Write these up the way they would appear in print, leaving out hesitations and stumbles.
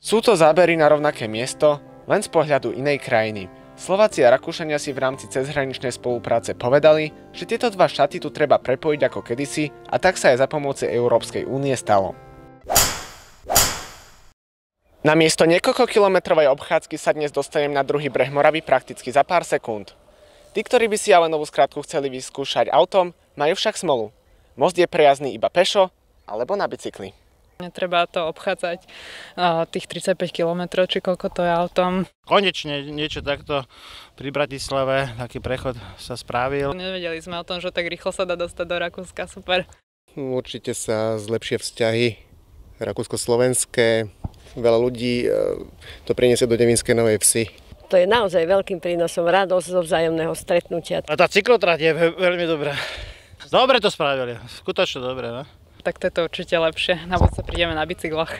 Sú to zábery na rovnaké miesto, len z pohľadu inej krajiny. Slováci a Rakúšania si v rámci cezhraničnej spolupráce povedali, že tieto dva štáty tu treba prepojiť ako kedysi a tak sa aj za pomoci Európskej únie stalo. Namiesto niekoľkokilometrovej obchádzky sa dnes dostanem na druhý breh Moravy prakticky za pár sekúnd. Tí, ktorí by si ale novú skratku chceli vyskúšať autom, majú však smolu. Most je prejazdný iba pešo alebo na bicykli. Netreba to obchádzať tých 35 km, či koľko to je autom. Konečne niečo takto pri Bratislave, taký prechod sa spravil. Nevedeli sme o tom, že tak rýchlo sa dá dostať do Rakúska, super. Určite sa zlepšia vzťahy rakúsko-slovenské. Veľa ľudí to priniesie do Devinskej Novej Vsi. To je naozaj veľkým prínosom, radosť zo vzájomného stretnutia. A tá cyklotrať je veľmi dobrá. Dobre to spravili, skutočne dobre, no? Tak to je to určite lepšie, na budúce prídeme na bicykloch.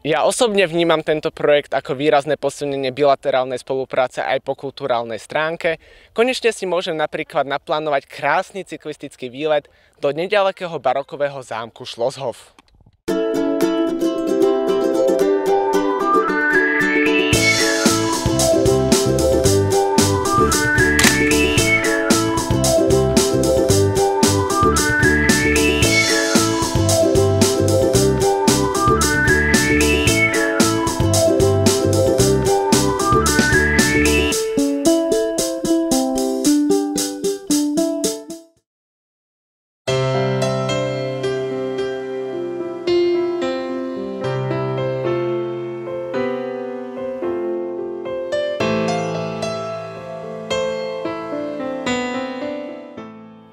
Ja osobne vnímam tento projekt ako výrazné posilnenie bilaterálnej spolupráce aj po kulturálnej stránke. Konečne si môžem napríklad naplánovať krásny cyklistický výlet do neďalekého barokového zámku Schlosshof.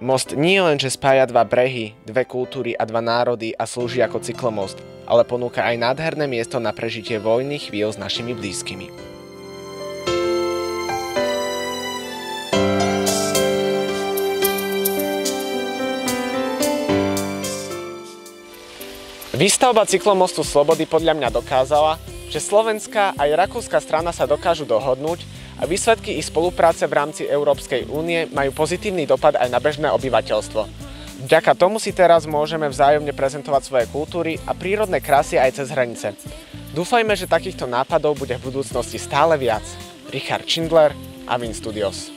Most nie len, že spája dva brehy, dve kultúry a dva národy a slúži ako cyklomost, ale ponúka aj nádherné miesto na prežitie voľných chvíľ s našimi blízkymi. Výstavba cyklomostu Slobody podľa mňa dokázala, že slovenská aj rakúska strana sa dokážu dohodnúť a výsledky ich spolupráce v rámci Európskej únie majú pozitívny dopad aj na bežné obyvateľstvo. Vďaka tomu si teraz môžeme vzájomne prezentovať svoje kultúry a prírodné krásy aj cez hranice. Dúfajme, že takýchto nápadov bude v budúcnosti stále viac. Richard Schindler, Avin Studios.